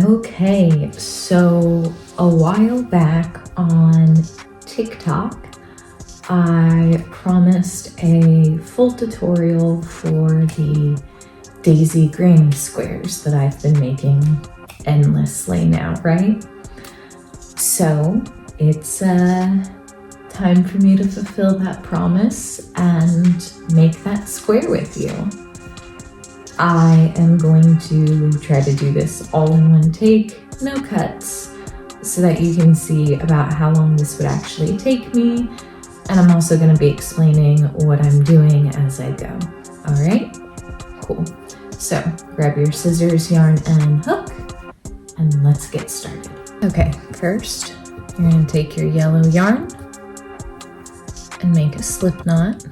Okay, so a while back on TikTok, I promised a full tutorial for the daisy granny squares that I've been making endlessly now, right? So it's time for me to fulfill that promise and make that square with you. I am going to try to do this all in one take, no cuts, so that you can see about how long this would actually take me. And I'm also going to be explaining what I'm doing as I go. All right, cool. So grab your scissors, yarn, and hook, and let's get started. Okay, first, you're going to take your yellow yarn and make a slip knot.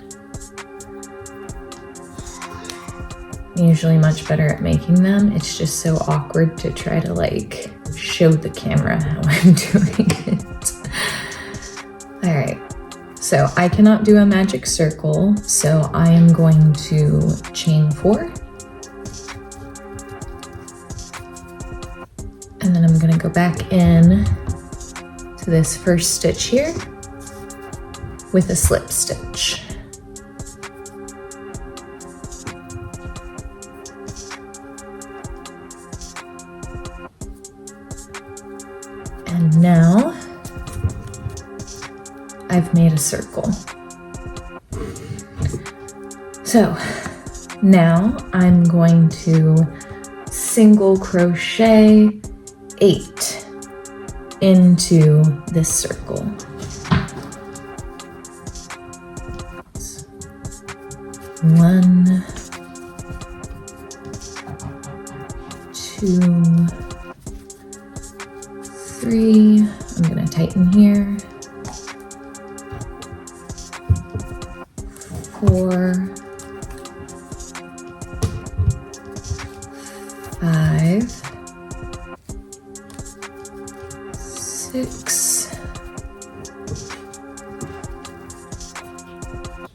I'm usually much better at making them. It's just so awkward to try to like show the camera how I'm doing it. All right, so I cannot do a magic circle, so I am going to chain 4. And then I'm gonna go back in to this first stitch here with a slip stitch. And now I've made a circle. So now I'm going to single crochet 8 into this circle. 1, 2, 3, I'm gonna tighten here, 4, 5, 6,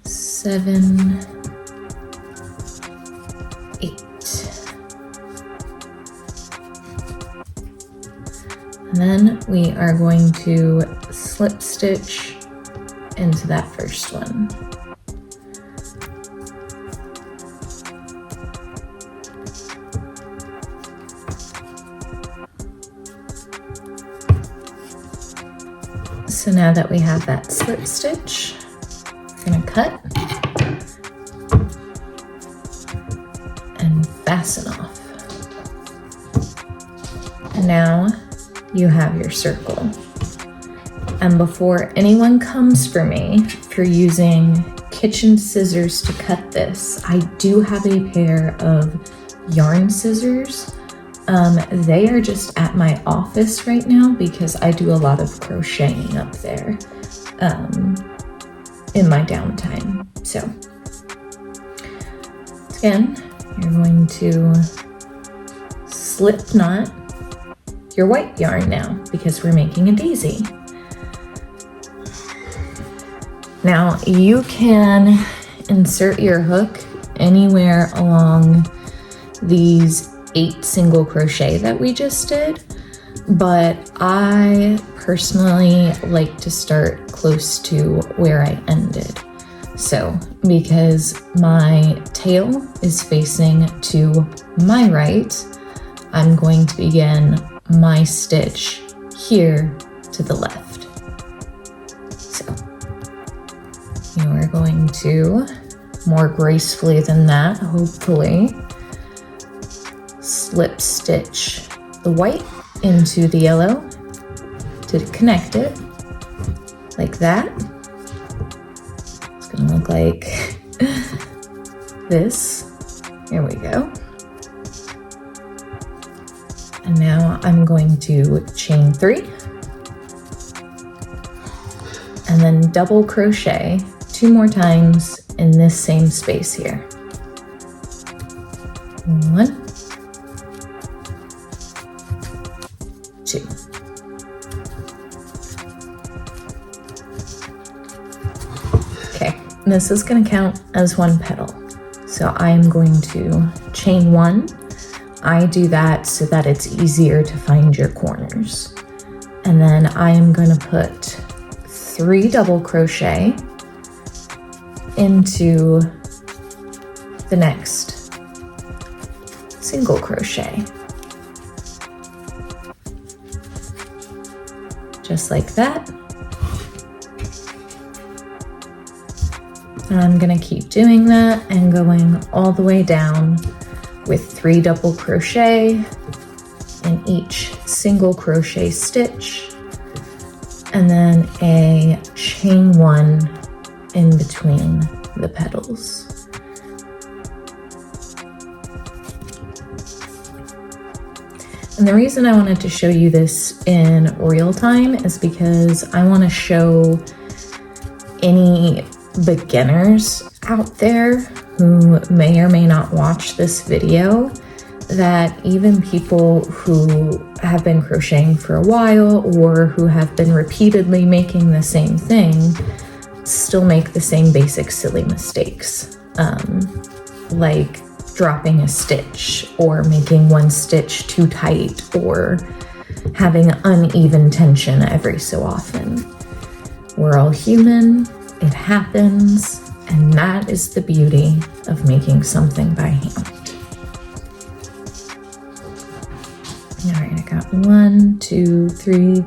7, 8. And then we are going to slip stitch into that first one. So now that we have that slip stitch, we're going to cut and fasten off. And now you have your circle. And before anyone comes for me for using kitchen scissors to cut this, I do have a pair of yarn scissors. They are just at my office right now because I do a lot of crocheting up there in my downtime. So again, you're going to slip knot your white yarn now because we're making a daisy. Now you can insert your hook anywhere along these 8 single crochet that we just did, but I personally like to start close to where I ended. So because my tail is facing to my right, I'm going to begin my stitch here to the left. So you are going to, more gracefully than that, hopefully, slip stitch the white into the yellow to connect it, like that. It's gonna look like this. Here we go. And now I'm going to chain 3 and then double crochet 2 more times in this same space here. 1, 2. Okay, this is going to count as 1 petal. So I am going to chain 1 I do that so that it's easier to find your corners. And then I am going to put 3 double crochet into the next single crochet. Just like that. And I'm going to keep doing that and going all the way down with 3 double crochet in each single crochet stitch, and then a chain 1 in between the petals. And the reason I wanted to show you this in real time is because I want to show any beginners out there who may or may not watch this video that even people who have been crocheting for a while or who have been repeatedly making the same thing still make the same basic silly mistakes, like dropping a stitch or making one stitch too tight or having uneven tension every so often. We're all human, it happens, and that is the beauty of making something by hand. All right, I got 1, 2, 3,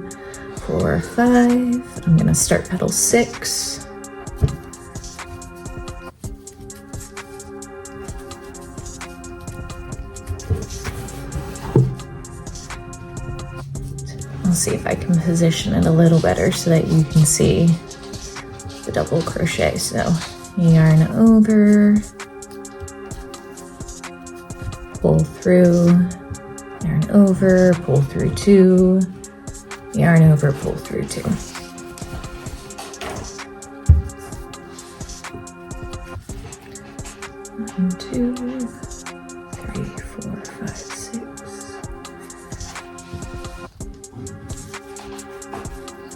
4, 5. I'm gonna start petal 6. I'll see if I can position it a little better so that you can see the double crochet. So yarn over, pull through, yarn over, pull through 2, yarn over, pull through 2. One, 2, 3, 4, 5, 6.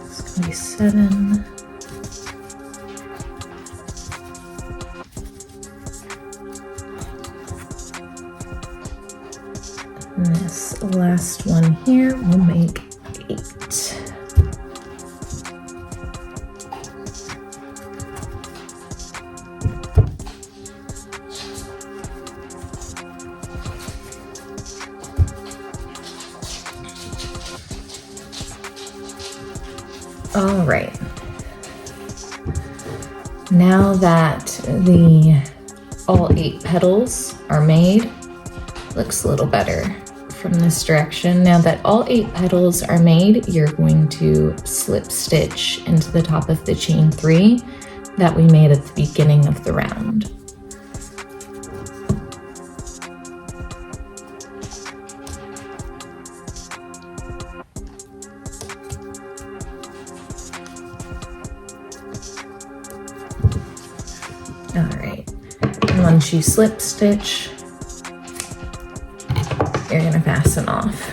It's gonna be 7. And this last one here will make 8. All right. Now that all 8 petals are made, looks a little better from this direction. Now that all 8 petals are made, you're going to slip stitch into the top of the chain 3 that we made at the beginning of the round. All right, and once you slip stitch, you're gonna fasten off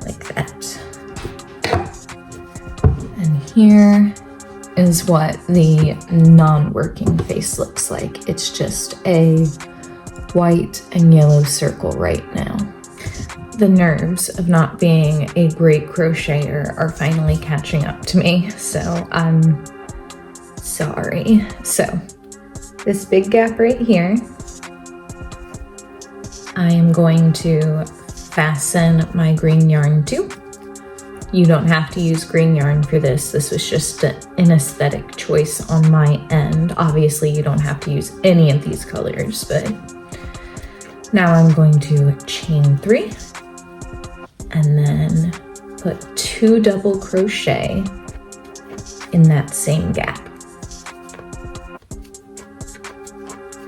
like that. And here is what the non-working face looks like. It's just a white and yellow circle right now. The nerves of not being a great crocheter are finally catching up to me, so I'm sorry. So this big gap right here, I am going to fasten my green yarn to. You don't have to use green yarn for this. This was just an aesthetic choice on my end. Obviously, you don't have to use any of these colors, but now I'm going to chain 3 and then put 2 double crochet in that same gap.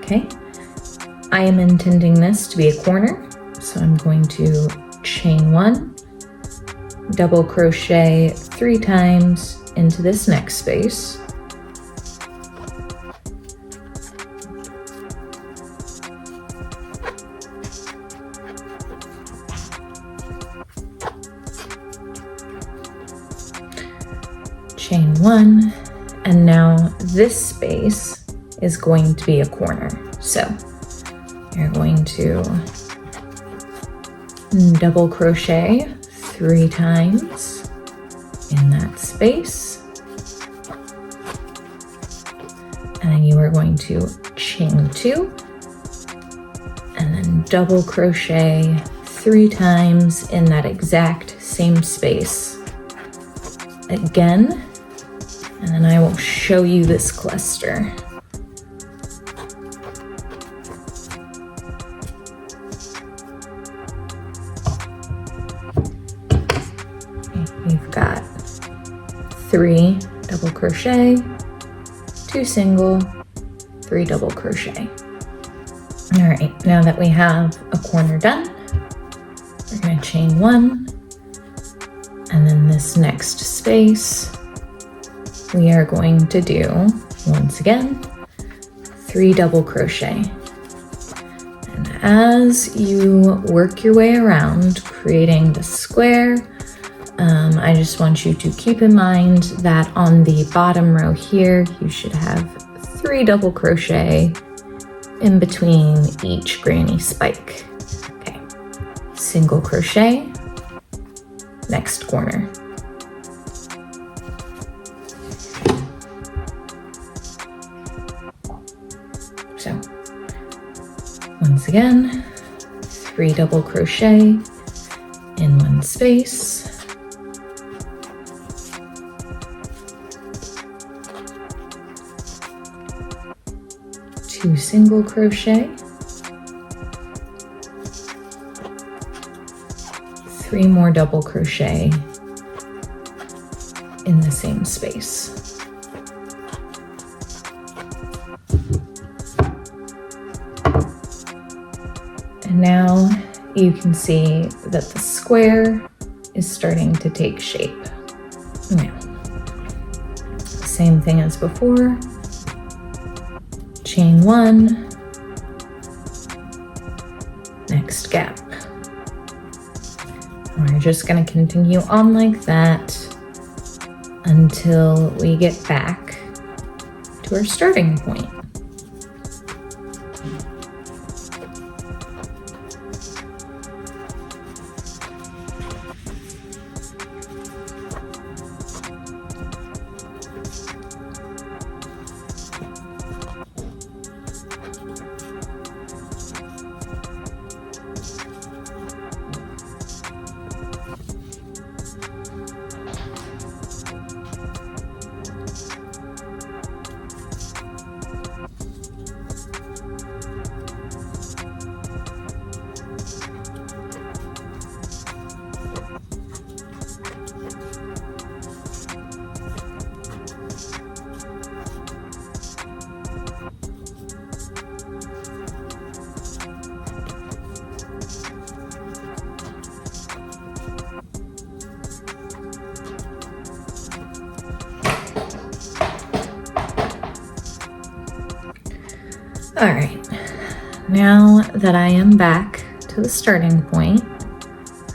Okay. I am intending this to be a corner, so I'm going to chain 1, double crochet 3 times into this next space, chain 1, and now this space is going to be a corner. So You're going to double crochet 3 times in that space. And then you are going to chain 2 and then double crochet 3 times in that exact same space again. And then I will show you this cluster. You've got 3 double crochet, 2 single, 3 double crochet. All right, now that we have a corner done, we're going to chain 1, and then this next space we are going to do, once again, 3 double crochet. And as you work your way around creating the square, I just want you to keep in mind that on the bottom row here, you should have 3 double crochet in between each granny spike. Okay, single crochet, next corner. So, once again, 3 double crochet in one space. 2 single crochet, 3 more double crochet in the same space. And now you can see that the square is starting to take shape. Now, same thing as before. Chain 1, next gap. We're just going to continue on like that until we get back to our starting point. All right, now that I am back to the starting point,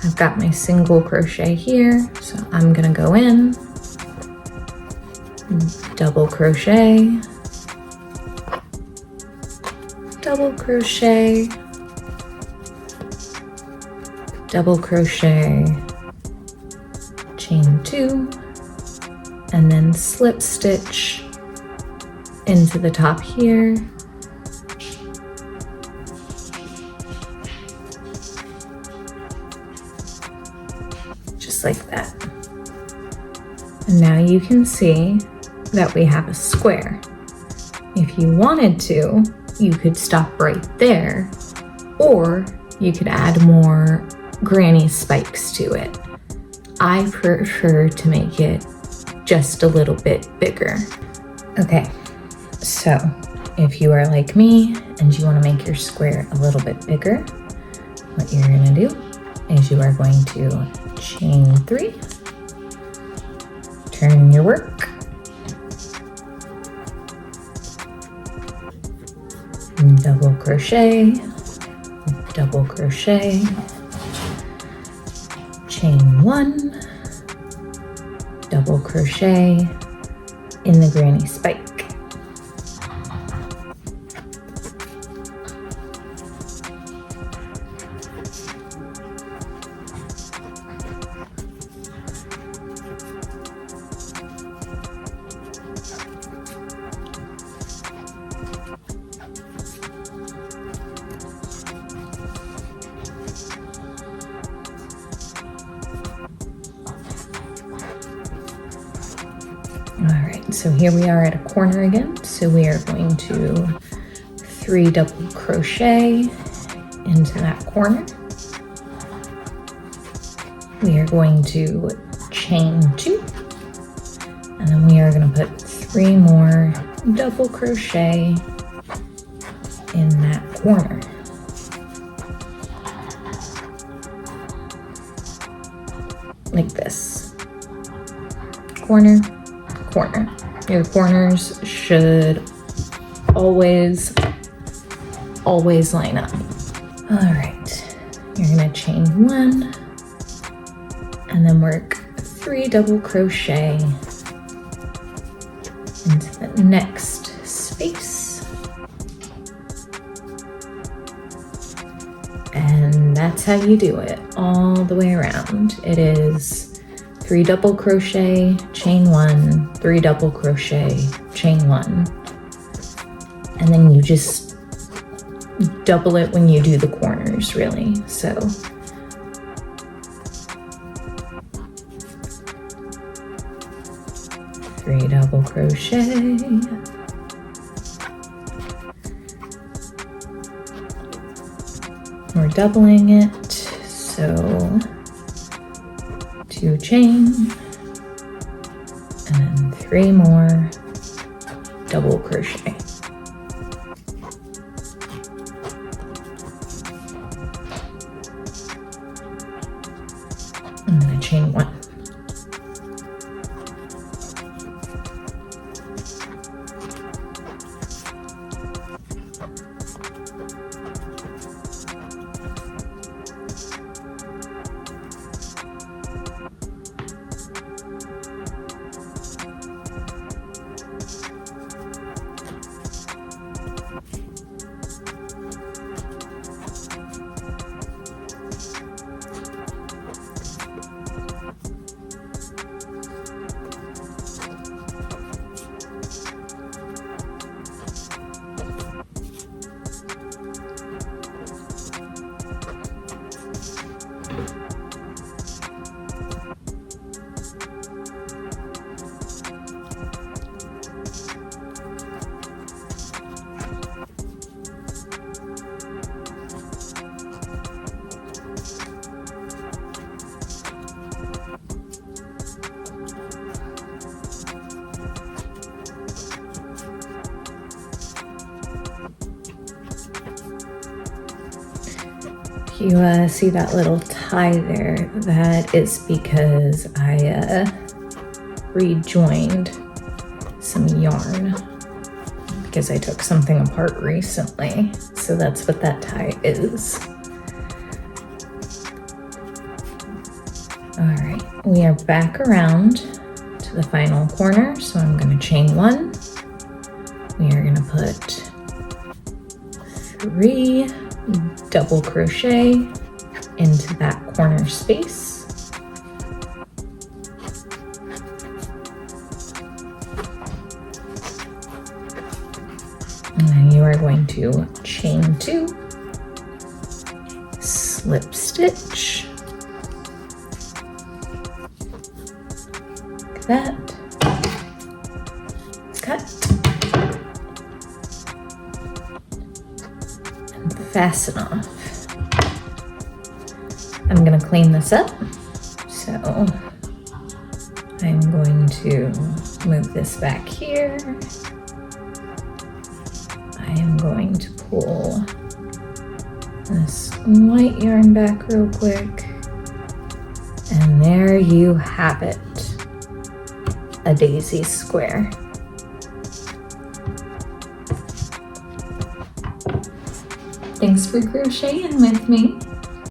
I've got my single crochet here, so I'm gonna go in, double crochet, double crochet, double crochet, chain 2, and then slip stitch into the top here. Just like that. And now you can see that we have a square. If you wanted to, you could stop right there, or you could add more granny spikes to it. I prefer to make it just a little bit bigger. Okay, so if you are like me and you want to make your square a little bit bigger, what you're going to do is you are going to chain 3, turn your work, double crochet, double crochet, chain 1, double crochet in the granny spike. so here we are at a corner again. So we are going to 3 double crochet into that corner. We are going to chain 2, and then we are going to put 3 more double crochet in that corner. Like this. Corner, corner. Your corners should always line up. All right, you're gonna chain 1 and then work 3 double crochet into the next space. And that's how you do it all the way around. It is 3 double crochet, chain 1, 3 double crochet, chain 1. And then you just double it when you do the corners, really. So three double crochet, we're doubling it, so 2 chain and then 3 more double crochet. I'm going to chain 1. You see that little tie there? That is because I rejoined some yarn because I took something apart recently. So that's what that tie is. All right, we are back around to the final corner. So I'm going to chain 1. We are going to put 3 double crochet into that corner space. And then you are going to chain 2, slip stitch, like that, cut, fasten off. I'm going to clean this up, so I'm going to move this back here. I am going to pull this white yarn back real quick, and there you have it, a daisy square. Thanks for crocheting with me.